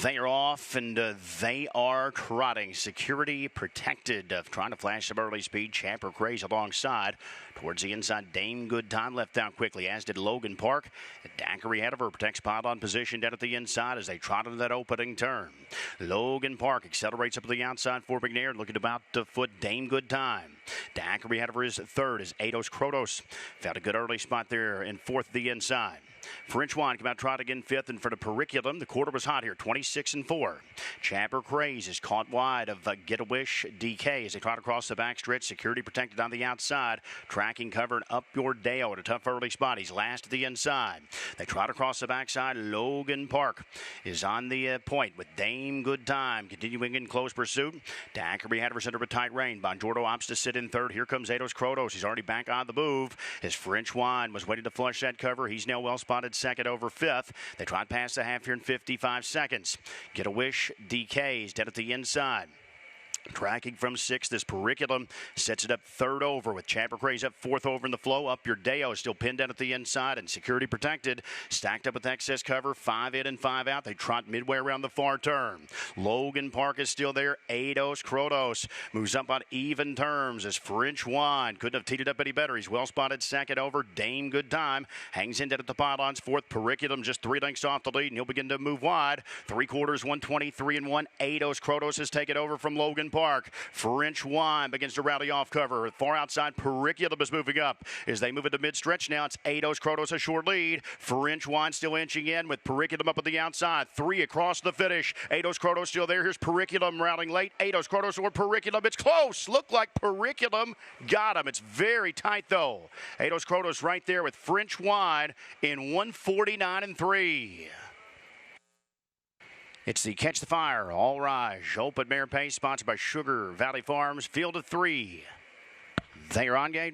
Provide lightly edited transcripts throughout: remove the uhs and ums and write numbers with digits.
They are off, and they are trotting. Security protected, trying to flash some early speed. Champer Craze alongside. Towards the inside, Dame Good Time left down quickly, as did Logan Park. Daiquiri Hanover protects pylon position down at the inside as they trot into that opening turn. Logan Park accelerates up to the outside for McNair, looking about to foot Dame Good Time. Daiquiri Hanover is third as Ados Krotos found a good early spot there in fourth at the inside. French Wine come out trotting in fifth in front of Periculum. The quarter was hot here, 26-4. Champer Craze is caught wide of Get a Wish DK as they trot across the backstretch. Security protected on the outside. Tracking covered up your Dale at a tough early spot. He's last at the inside. They trot across the backside. Logan Park is on the point with Dame Good Time continuing in close pursuit. Daiquiri Hanover center of a tight rein. Bonjordo opts to sit in third. Here comes Ados Krotos. He's already back on the move. His French Wine was waiting to flush that cover. He's now well spotted second over fifth. They trot past the half here in 55 seconds. Get a Wish DK's dead at the inside. Tracking from sixth, this Periculum sets it up third over with Champer Craze up fourth over in the flow. Up your Deo still pinned down at the inside and security protected. Stacked up with excess cover, 5 in and 5 out. They trot midway around the far turn. Logan Park is still there. Ados Krotos moves up on even terms as French Wine couldn't have teed it up any better. He's well spotted second over. Dame Good Time hangs in dead at the pylons. Fourth, Periculum just 3 lengths off the lead and he'll begin to move wide. 3/4, 123-1. Ados Krotos has taken over from Logan Park. French Wine begins to rally off cover. Far outside, Periculum is moving up. As they move into mid-stretch now, it's Ados Krotos a short lead. French Wine still inching in with Periculum up at the outside. 3 across the finish. Ados Krotos still there. Here's Periculum routing late. Ados Krotos or Periculum. It's close. Looked like Periculum got him. It's very tight, though. Ados Krotos right there with French Wine in 149-3. It's the Catch the Fire, All Rise, Open Mare Pace, sponsored by Sugar Valley Farms, field of 3. They are on gate.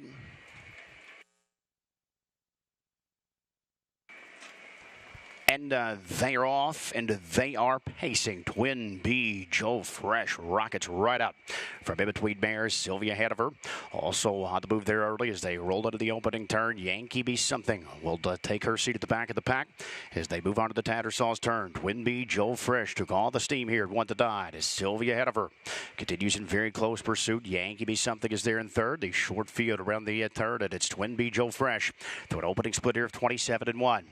And they are off, and they are pacing. Twin B, Joe Fresh, rockets right out from in between mares. Sylvia Hanover also on the move there early as they roll into the opening turn. Yankee Be Something will take her seat at the back of the pack as they move on to the Tattersall's turn. Twin B, Joe Fresh took all the steam here at 1 to die as Sylvia Hanover continues in very close pursuit. Yankee Be Something is there in third. The short field around the turn, and it's Twin B, Joe Fresh through an opening split here of 27-1.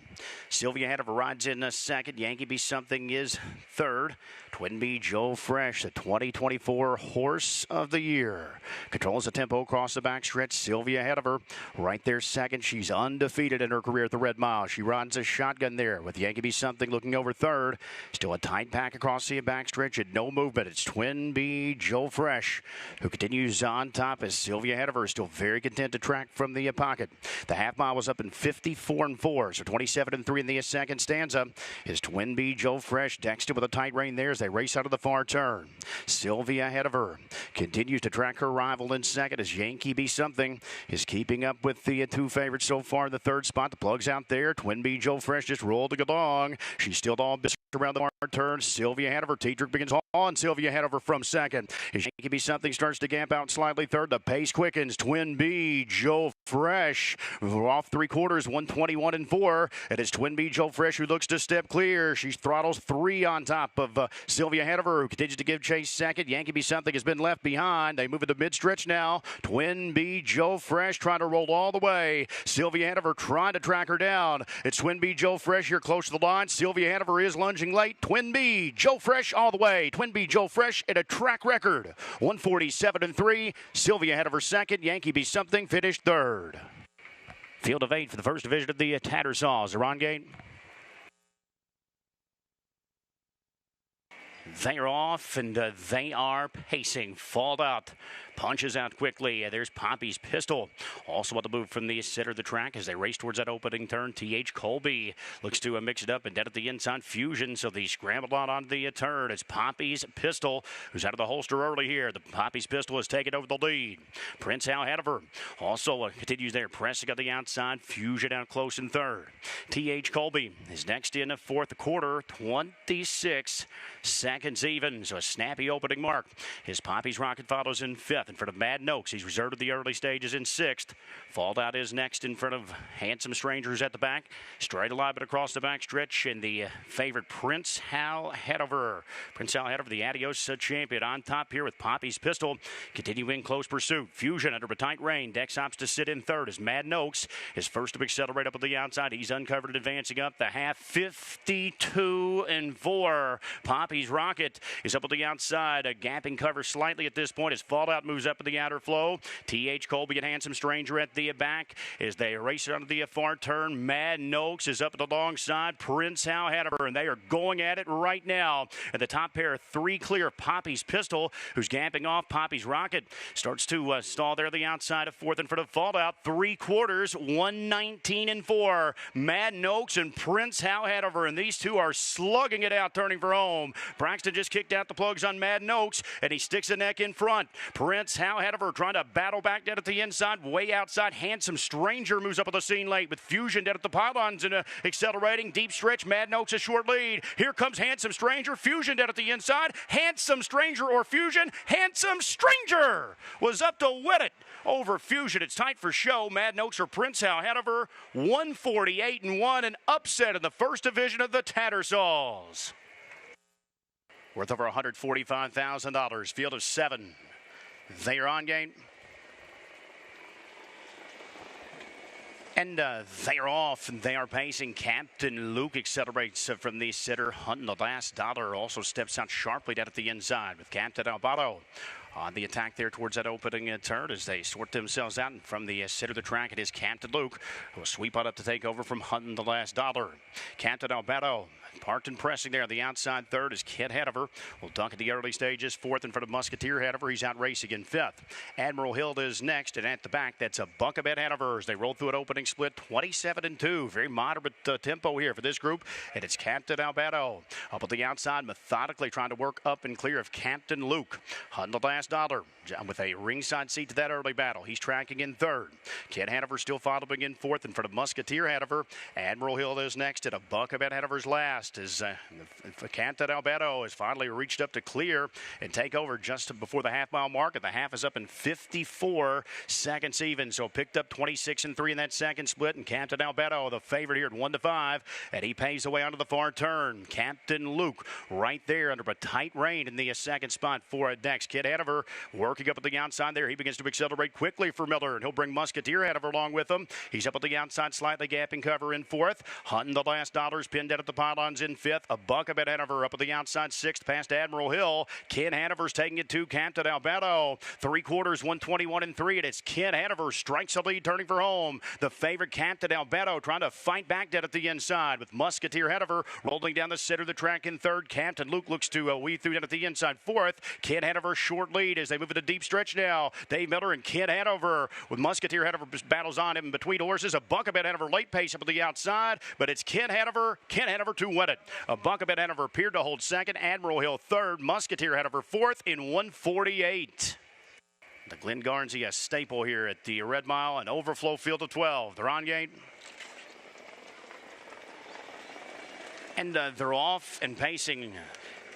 Sylvia Hanover rides in a second. Yankee Be Something is third. Twin B, Joe Fresh, the 2024 Horse of the Year. Controls the tempo across the backstretch. Sylvia Hanover right there second. She's undefeated in her career at the Red Mile. She rides a shotgun there with Yankee Be Something looking over third. Still a tight pack across the backstretch and no movement. It's Twin B, Joe Fresh who continues on top as Sylvia Hanover is still very content to track from the pocket. The half mile was up in 54-4, so 27-3 in the second stanza. Is Twin B, Joe Fresh, Dexter with a tight rein there as they race out of the far turn. Sylvia Hanover continues to track her rival in second as Yankee Be Something is keeping up with the 2 favorites so far in the third spot. The plug's out there. Twin B, Joe Fresh just rolling along. She's still all around the far turn. Sylvia Hanover. Tetrick begins on Sylvia Hanover from second. As Yankee Be Something starts to gap out slightly third. The pace quickens. Twin B, Joe Fresh off 3/4, 121-4. It is Twin B, Joe Fresh who looks to step clear. She throttles 3 on top of Sylvia Hanover, who continues to give chase second. Yankee Be Something has been left behind. They move into mid-stretch now. Twin B, Joe Fresh trying to roll all the way. Sylvia Hanover trying to track her down. It's Twin B, Joe Fresh here close to the line. Sylvia Hanover is lunging late. Twin B, Joe Fresh all the way. Twin B, Joe Fresh at a track record. 147-3. Sylvia Hanover second. Yankee Be Something finished third. Field of 8 for the first division of the Tattersalls. They're on gate. They are off, and they are pacing. Fall out. Punches out quickly. There's Poppy's Pistol. Also on the move from the center of the track as they race towards that opening turn. T.H. Colby looks to mix it up and dead at the inside. Fusion, so they scrambled out on the turn. It's Poppy's Pistol, who's out of the holster early here. The Poppy's Pistol has taken over the lead. Prince Hal Hanover also continues there, pressing on the outside. Fusion out close in third. T.H. Colby is next in the 4/4, 26 seconds even. So a snappy opening mark. His Poppy's Rocket follows in fifth. fifth in front of Mad Noakes. He's reserved at the early stages in sixth. Fall Out is next in front of Handsome Strangers at the back. Straight alignment across the back stretch, and the favorite Prince Hanover. Prince Hanover, the Adios champion, on top here with Poppy's Pistol. Continuing close pursuit. Fusion under a tight rein. Dex opts to sit in third as Mad Noakes is first to accelerate up at the outside. He's uncovered and advancing up the half. 52-4. Poppy's Rocket is up at the outside. A gapping cover slightly at this point as Fallout moves up at the outer flow. T.H. Colby and Handsome Stranger at the back as they race it onto the far turn. Mad Noakes is up at the long side. Prince Hanover, and they are going at it right now. At the top pair, three clear. Poppy's Pistol, who's gapping off. Poppy's Rocket starts to stall there the outside of fourth in front of Fallout. 3/4, 119-4. Mad Noakes and Prince Hanover, and these two are slugging it out, turning for home. Braxton just kicked out the plugs on Mad Noakes, and he sticks the neck in front. Prince Hanover trying to battle back down at the inside, way outside. Handsome Stranger moves up on the scene late with Fusion down at the pylons and accelerating. Deep stretch, Mad Noakes a short lead. Here comes Handsome Stranger. Fusion down at the inside. Handsome Stranger or Fusion. Handsome Stranger was up to win it over Fusion. It's tight for show. Mad Noakes or Prince Hanover, 148-1, an upset in the first division of the Tattersalls. Worth over $145,000. Field of 7. They are on game. And they are off, and they are pacing. Captain Luke accelerates from the sitter. Hunting the last dollar. Also steps out sharply down at the inside with Captain Alvaro on the attack there towards that opening turn as they sort themselves out. And from the center of the track, it is Captain Luke who will sweep on up to take over from Hunting the last dollar. Captain Alvaro parked and pressing there. The outside third is Kid Hanover. Will dunk at the early stages. Fourth in front of Musketeer Hanover. He's out racing in fifth. Admiral Hill is next, and at the back, that's a Buckabet Hanover as they roll through an opening split, 27-2. Very moderate tempo here for this group, and it's Captain Alberto up at the outside, methodically trying to work up and clear of Captain Luke. Hunting the last dollar with a ringside seat to that early battle. He's tracking in third. Kid Hanover still following in fourth in front of Musketeer Hanover. Admiral Hill is next, and a Buckabet Hanover's last as Captain Alberto has finally reached up to clear and take over just before the half-mile mark, and the half is up in 54 seconds even. So picked up 26-3 in that second split, and Captain Alberto, the favorite here at 1-5, and he paves the way onto the far turn. Captain Luke right there under a tight rein in the second spot for next. Kid Hanover working up at the outside there. He begins to accelerate quickly for Miller, and he'll bring Musketeer Hanover along with him. He's up at the outside, slightly gapping cover in fourth. Hunting the last dollars, pinned down at the pylons in fifth. A Buckabet Hanover up at the outside, sixth past Admiral Hill. Kid Hanover's taking it to Captain Alberto. 3/4, 121-3, and it's Kid Hanover strikes the lead, turning for home. The favorite Captain Alberto trying to fight back down at the inside with Musketeer Hanover rolling down the center of the track in third. Captain Luke looks to weave through down at the inside fourth. Kid Hanover short lead as they move into deep stretch now. Dave Miller and Kid Hanover with Musketeer Hanover battles on him between horses. A Buckabet Hanover late pace up at the outside, but it's Kid Hanover to win it. A Buckabet Hanover appeared to hold second. Admiral Hill third. Musketeer Hanover fourth in 148. The Glen Garnsey, a staple here at the Red Mile, an overflow field of 12. They're on gate. And they're off and pacing.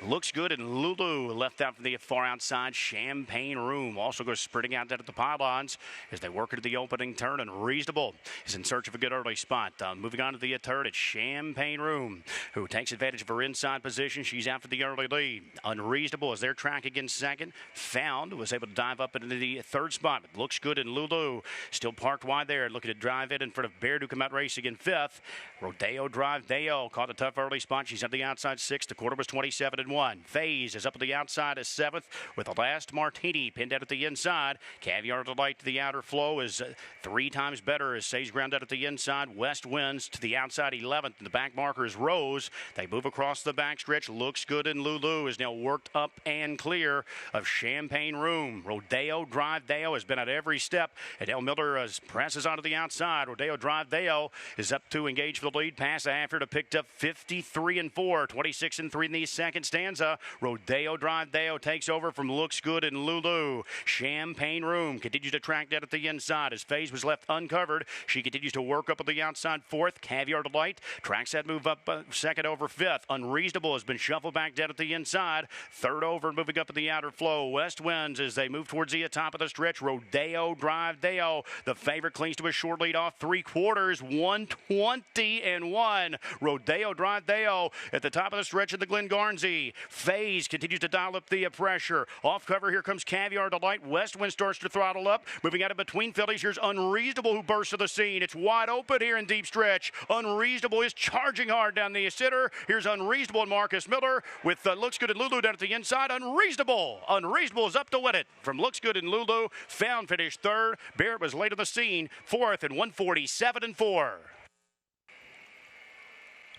Looks good, and Lulu left out from the far outside. Champagne Room also goes sprinting out down at the pylons as they work into the opening turn. Unreasonable is in search of a good early spot. Moving on to the turn, it's Champagne Room, who takes advantage of her inside position. She's out for the early lead. Unreasonable is their track against second. Found was able to dive up into the third spot. It looks good, and Lulu still parked wide there, looking to drive in front of Baird, who come out racing in fifth. Rodeo Drive Deo caught a tough early spot. She's at the outside sixth. The quarter was 27-1. FaZe is up at the outside as seventh with the last Martini pinned out at the inside. Caviar Delight to the outer flow is 3 times better as stays ground out at the inside. West Winds to the outside 11th. And the back marker is Rose. They move across the backstretch. Looks good, and Lulu is now worked up and clear of Champagne Room. Rodeo Drive Deo has been at every step, and El Miller presses onto the outside. Rodeo Drive Deo is up to engage for the lead. Pass the half here to picked up 53-4, 26-3 in the second stage. stanza. Rodeo Drive Deo takes over from Looks Good and Lulu. Champagne Room continues to track down at the inside as Faze was left uncovered. She continues to work up at the outside fourth. Caviar Delight tracks that move up second over fifth. Unreasonable has been shuffled back down at the inside. Third over and moving up at the outer flow. West wins as they move towards the top of the stretch. Rodeo Drive Deo. The favorite clings to a short lead off 3/4. 120-1. Rodeo Drive Deo at the top of the stretch of the Glen Garnsey. Faze continues to dial up the pressure. Off cover, here comes Caviar Delight. West wind starts to throttle up. Moving out of between fillies, here's Unreasonable who bursts to the scene. It's wide open here in deep stretch. Unreasonable is charging hard down the center. Here's Unreasonable and Marcus Miller with Looks Good and Lulu down at the inside. Unreasonable is up to win it from Looks Good and Lulu. Found finished third. Barrett was late on the scene, fourth and 147-4.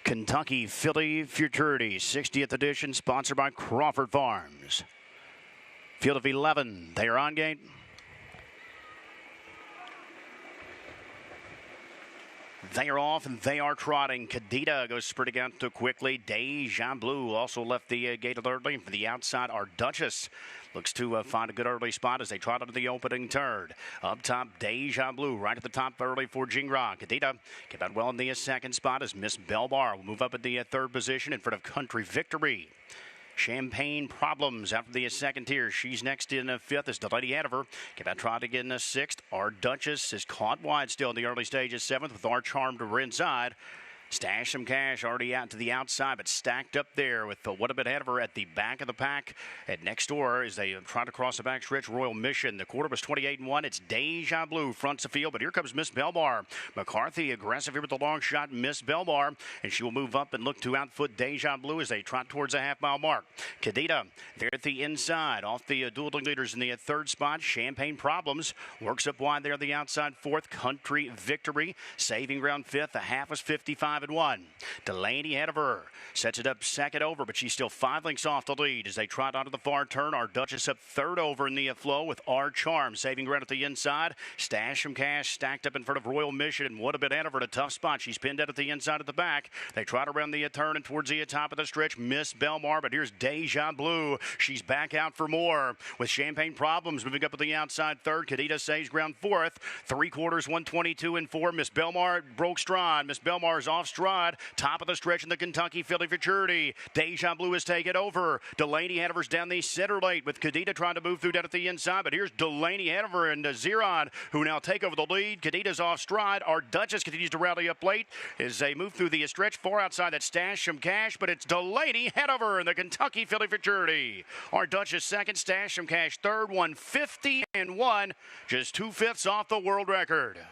Kentucky Filly Futurity, 60th edition, sponsored by Crawford Farms. Field of 11, they are on gate. They are off and they are trotting. Cadita goes sprinting out too quickly. Deja Blue also left the gate early. For the outside, our Duchess looks to find a good early spot as they trot into the opening turn. Up top, Deja Blue right at the top early for Jingra. Cadita came out well in the second spot as Miss Belbar will move up at the third position in front of Country Victory. Champagne Problems after the second tier. She's next in fifth as Delaney Hanover. Came out trotting in sixth. Our Duchess is caught wide still in the early stages, seventh with Our Charm to her inside. Stash Some Cash already out to the outside, but stacked up there with what a bit Hanover at the back of the pack. At next door as they try to cross the back stretch, Royal Mission. The quarter was 28-1. It's Deja Blue fronts the field, but here comes Miss Belbar. McCarthy aggressive here with the long shot, Miss Belbar, and she will move up and look to outfoot Deja Blue as they trot towards the half-mile mark. Cadita there at the inside, off the dueling leaders in the third spot. Champagne Problems works up wide there on the outside fourth. Country Victory saving ground fifth. The half was 55-1. Delaney Hanover sets it up second over, but she's still 5 lengths off the lead as they trot onto the far turn. Our Duchess up third over in the flow with Our Charm saving ground at the inside. Stash Some Cash stacked up in front of Royal Mission, and what a bit Hanover in a tough spot. She's pinned out at the inside at the back. They trot around the turn and towards the top of the stretch. Miss Belmar, but here's Deja Blue. She's back out for more with Champagne Problems moving up at the outside third. Cadita saves ground fourth. 3/4, 122-4. Miss Belmar broke stride. Miss Belmar is off stride. Top of the stretch in the Kentucky Filly Futurity. Deja Blue has taken over. Delaney Hanover's down the center late with Cadita trying to move through down at the inside, but here's Delaney Hanover and Zeron who now take over the lead. Cadita's off stride. Our Duchess continues to rally up late as they move through the stretch. Far outside that Stash Some Cash, but it's Delaney Hanover in the Kentucky Filly Futurity. Our Duchess second, Stash Some Cash third, 150-1, just 2/5 off the world record.